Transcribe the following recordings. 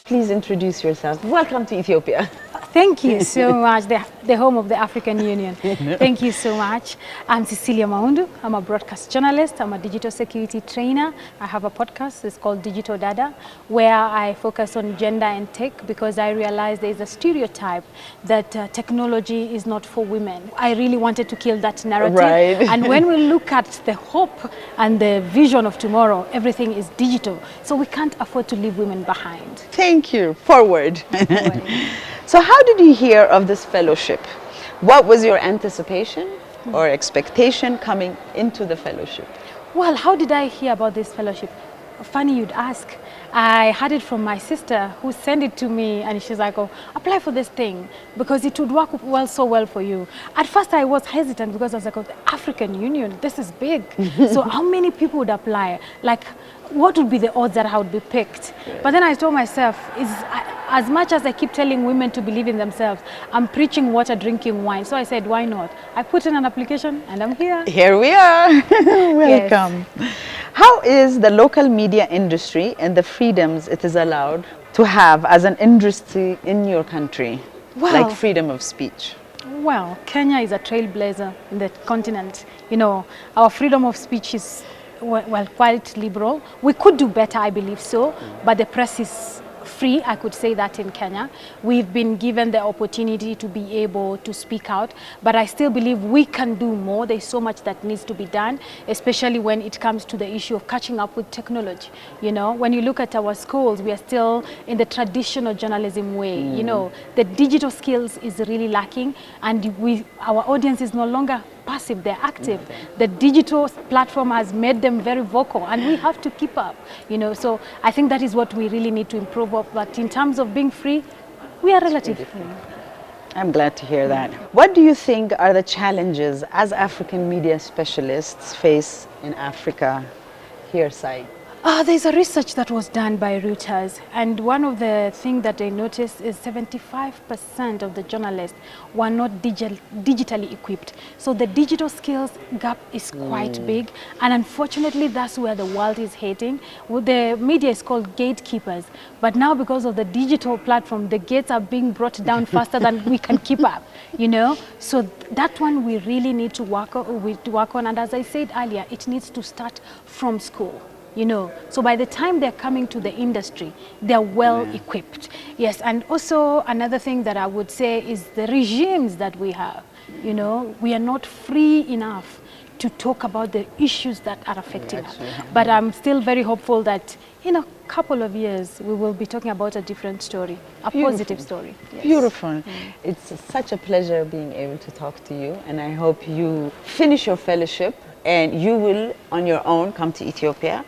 Please introduce yourself. Welcome to Ethiopia. Thank you so much, the home of the African Union. Thank you so much. I'm Cecilia Maundu. I'm a broadcast journalist. I'm a digital security trainer. I have a podcast. It's called Digital Dada, where I focus on gender and tech because I realize there's a stereotype that technology is not for women. I really wanted to kill that narrative. Right. And when we look at the hope and the vision of tomorrow, everything is digital. So we can't afford to leave women behind. Thank you. Forward. So how did you hear of this fellowship? What was your anticipation or expectation coming into the fellowship? Well, how did I hear about this fellowship? Funny you'd ask. I had it from my sister who sent it to me, and she's like, oh, apply for this thing because it would work so well for you. At first I was hesitant because I was like, oh, the African Union, this is big. So how many people would apply? Like, what would be the odds that I would be picked? Yeah. But then I told myself, as much as I keep telling women to believe in themselves, I'm preaching water, drinking wine. So I said, why not? I put in an application and I'm here. Here we are. Welcome. Yes. How is the local media industry and the freedoms it is allowed to have as an industry in your country? Well, like freedom of speech. Well, Kenya is a trailblazer in the continent. You know, our freedom of speech is quite liberal. We could do better, I believe so, but the press is free, I could say that in Kenya. We've been given the opportunity to be able to speak out, but I still believe we can do more. There's so much that needs to be done, especially when it comes to the issue of catching up with technology. You know, when you look at our schools, we are still in the traditional journalism way. You know, the digital skills is really lacking, and our audience is no longer passive, they're active. The digital platform has made them very vocal, and we have to keep up, you know. So I think that is what we really need to improve on. But in terms of being free, we are relatively free. I'm glad to hear that. What do you think are the challenges as African media specialists face in Africa here side? There's a research that was done by Reuters, and one of the things that they noticed is 75% of the journalists were not digitally equipped. So the digital skills gap is quite big, and unfortunately that's where the world is heading. The media is called gatekeepers, but now because of the digital platform, the gates are being brought down faster than we can keep up, you know. So that one we really need to work on, and as I said earlier, it needs to start from school. You know, so by the time they're coming to the industry, they're well equipped. Yes, and also another thing that I would say is the regimes that we have. You know, we are not free enough to talk about the issues that are affecting us. But I'm still very hopeful that in a couple of years, we will be talking about a different story, a positive story. Yes. Beautiful. It's such a pleasure being able to talk to you, and I hope you finish your fellowship and you will, on your own, come to Ethiopia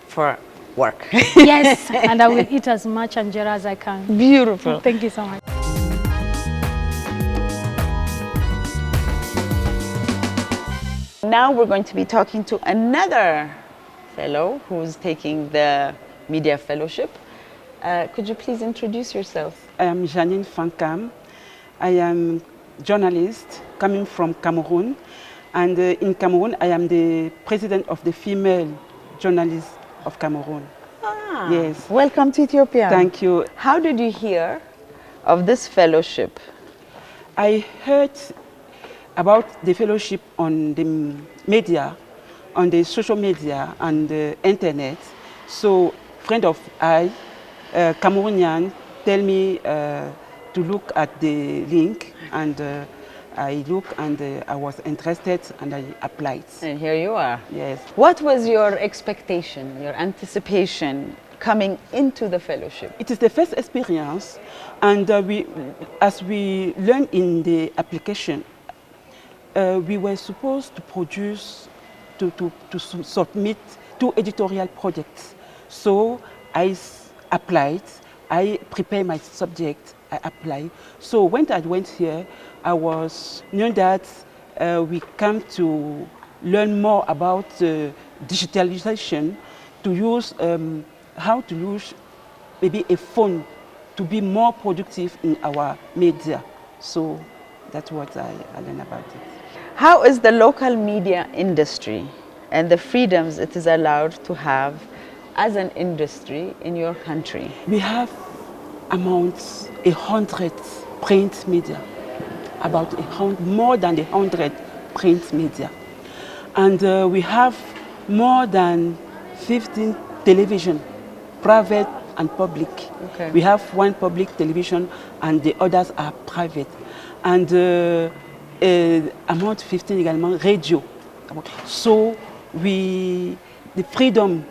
for work. Yes, and I will eat as much anjera as I can. Beautiful. Thank you so much. Now we're going to be talking to another fellow who's taking the media fellowship. Could you please introduce yourself? I am Janine Fankam. I am journalist coming from Cameroon. And in Cameroon, I am the president of the female journalists of Cameroon. Ah, yes. Welcome to Ethiopia. Thank you. How did you hear of this fellowship? I heard about the fellowship on the media, on the social media and the internet. So friend of I, Cameroonian, tell me to look at the link, and I looked and I was interested and I applied. And here you are. Yes. What was your expectation, your anticipation coming into the fellowship? It is the first experience, and as we learned in the application, we were supposed to produce, to submit 2 editorial projects. So I applied, I prepared my subject, I applied. So when I went here, I was knew that we come to learn more about digitalization, to use how to use maybe a phone to be more productive in our media. So that's what I learned about it. How is the local media industry and the freedoms it is allowed to have as an industry in your country? We have amounts 100 print media, about more than 100 print media. And we have more than 15 television, private and public. Okay. We have one public television and the others are private. And amount 15 également radio. So the freedom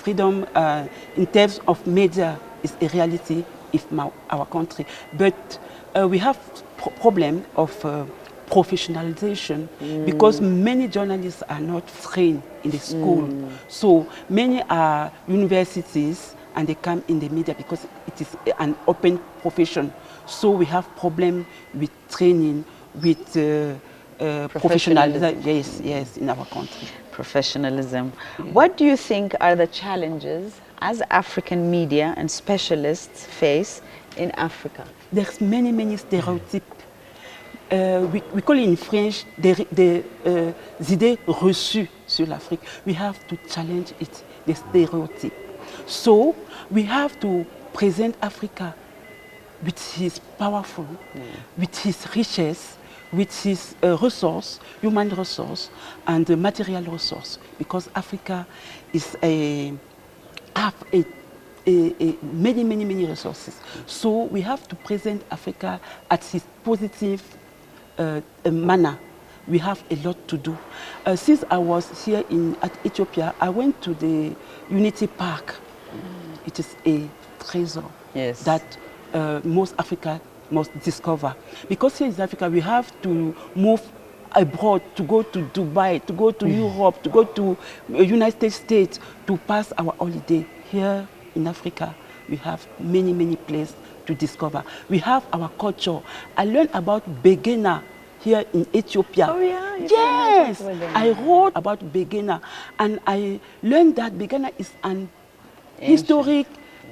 in terms of media is a reality in our country. But we have problem of professionalization because many journalists are not trained in the school. So many are universities and they come in the media because it is an open profession. So we have problem with training, with professionalism. Yes, in our country. Professionalism. What do you think are the challenges as African media and specialists face in Africa? There's many stereotypes. We call it in French des idées reçues sur l'Afrique. We have to challenge it, the stereotype. So we have to present Africa with his powerful, with his riches, with his resource, human resource, and material resource, because Africa is many resources. So we have to present Africa at his positive manner. We have a lot to do. Since I was here at Ethiopia, I went to the Unity Park. It is a treasure that most Africa must discover. Because here in Africa, we have to move abroad, to go to Dubai, to go to Europe, to go to United States to pass our holiday. Here in Africa, we have many places to discover. We have our culture. I learned about Begena here in Ethiopia. Oh yeah? Yes! I wrote about Begena and I learned that Begena is an historic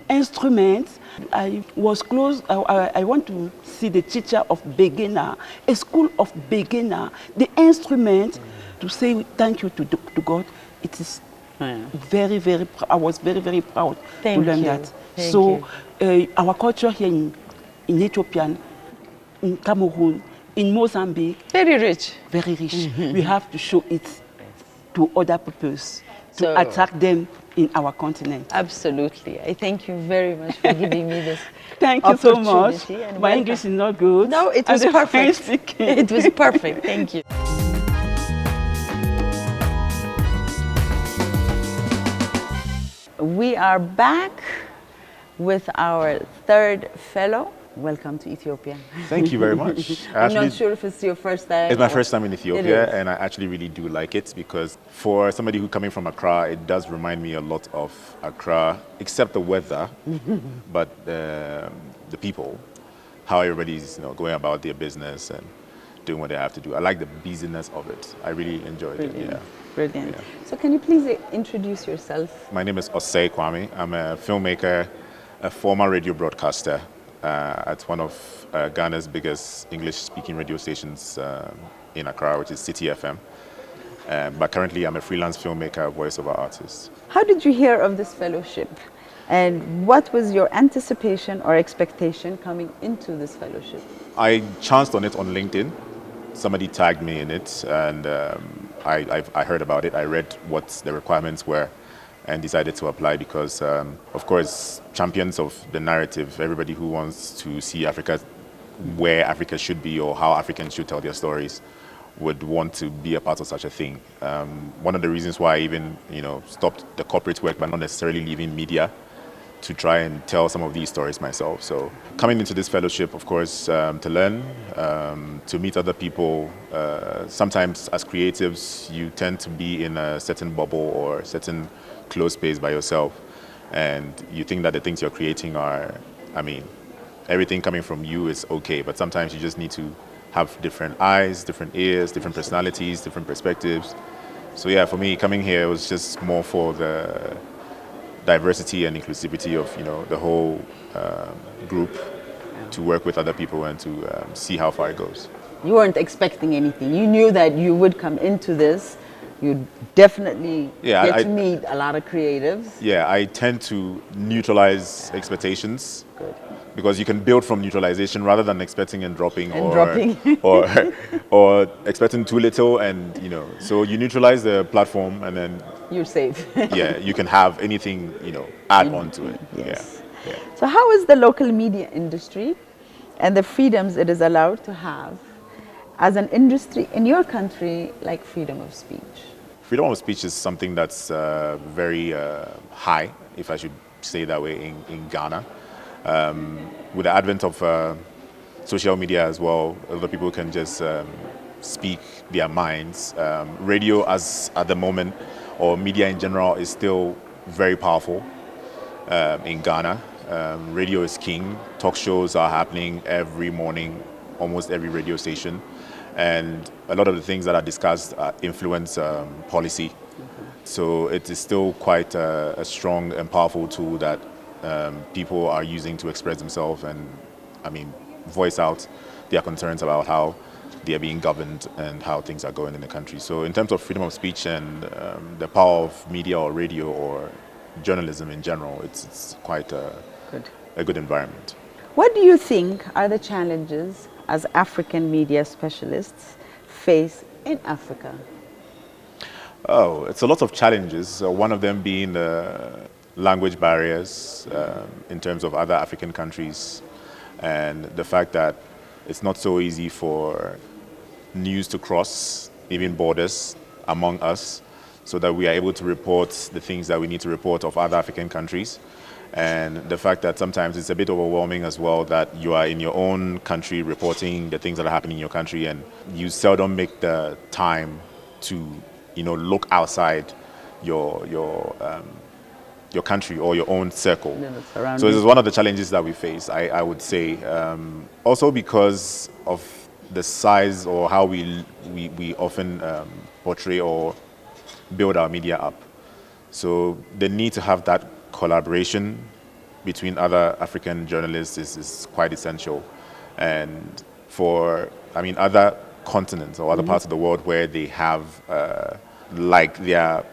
instrument. I was close, I want to see the teacher of Begena, a school of Begena, the instrument to say thank you to God. It is very, I was very proud to learn that. So our culture here in Ethiopia, in Cameroon, in Mozambique, very rich. Very rich. We have to show it to other peoples, to attract them in our continent. Absolutely. I thank you very much for giving me this Thank you so much. My English is not good. No, it was perfect. It was perfect. Thank you. We are back with our third fellow. Welcome to Ethiopia. Thank you very much. I'm not sure if it's your first time. It's my first time in Ethiopia, and I actually really do like it because for somebody who coming from Accra, it does remind me a lot of Accra, except the weather, but the people, how everybody's going about their business and doing what they have to do. I like the busyness of it. I really enjoyed it. Yeah. Brilliant. Yeah. So can you please introduce yourself? My name is Osei Kwame. I'm a filmmaker, a former radio broadcaster at one of Ghana's biggest English-speaking radio stations in Accra, which is City FM. But currently, I'm a freelance filmmaker, voiceover artist. How did you hear of this fellowship? And what was your anticipation or expectation coming into this fellowship? I chanced on it on LinkedIn. Somebody tagged me in it, and I heard about it. I read what the requirements were and decided to apply because, of course, champions of the narrative, everybody who wants to see Africa where Africa should be or how Africans should tell their stories would want to be a part of such a thing. One of the reasons why I even stopped the corporate work but not necessarily leaving media to try and tell some of these stories myself. So coming into this fellowship, of course, to learn, to meet other people. Sometimes as creatives, you tend to be in a certain bubble or a certain closed space by yourself. And you think that the things you're creating are, everything coming from you is okay. But sometimes you just need to have different eyes, different ears, different personalities, different perspectives. So yeah, for me, coming here was just more for the diversity and inclusivity of the whole group, to work with other people and to see how far it goes. You weren't expecting anything. You knew that you would come into this. You'd definitely get to meet a lot of creatives. Yeah, I tend to neutralize expectations. Good. because you can build from neutralization rather than expecting and dropping, or or expecting too little, and so you neutralize the platform and then you're safe. Yeah, you can have anything add on to it. Yes. Yeah. So how is the local media industry and the freedoms it is allowed to have as an industry in your country, like freedom of speech? Freedom of speech is something that's very high, if I should say that way, in Ghana. With the advent of social media as well, a lot of people can just speak their minds. Radio, as at the moment, or media in general, is still very powerful in Ghana. Radio is king. Talk shows are happening every morning, almost every radio station. And a lot of the things that are discussed influence policy. So it is still quite a strong and powerful tool that people are using to express themselves and, voice out their concerns about how they are being governed and how things are going in the country. So in terms of freedom of speech and the power of media or radio or journalism in general, it's quite a good environment. What do you think are the challenges as African media specialists face in Africa? Oh, it's a lot of challenges. One of them being language barriers in terms of other African countries, and the fact that it's not so easy for news to cross even borders among us, so that we are able to report the things that we need to report of other African countries. And the fact that sometimes it's a bit overwhelming as well, that you are in your own country reporting the things that are happening in your country, and you seldom make the time to look outside your country or your own circle. So this is one of the challenges that we face, I would say. Also because of the size or how we often portray or build our media up. So the need to have that collaboration between other African journalists is quite essential. And for, other continents or other parts of the world where they have like their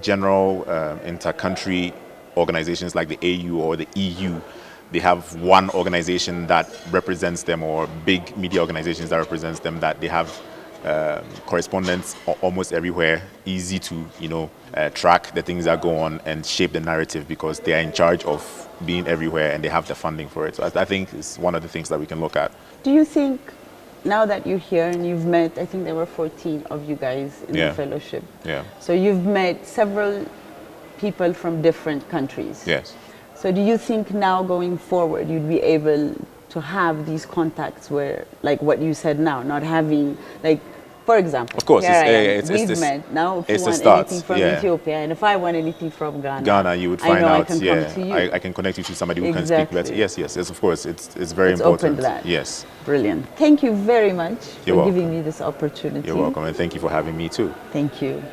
general inter-country organizations like the AU or the EU, they have one organization that represents them, or big media organizations that represents them, that they have correspondents almost everywhere, easy to track the things that go on and shape the narrative, because they are in charge of being everywhere and they have the funding for it. So I think it's one of the things that we can look at. Do you think, now that you're here and you've met, I think there were 14 of you guys in the fellowship. Yeah. So you've met several people from different countries. Yes. So do you think now going forward you'd be able to have these contacts where, like what you said now, not having, like, for example, of course, we've met. Now if you want anything from Ethiopia, and if I want anything from Ghana, you would find I out. can come to you. I can connect you to somebody who can speak better. Yes, of course. It's very important. Opened that. Yes. Brilliant. Thank you very much You're for welcome. giving me this opportunity. You're welcome, and thank you for having me too. Thank you.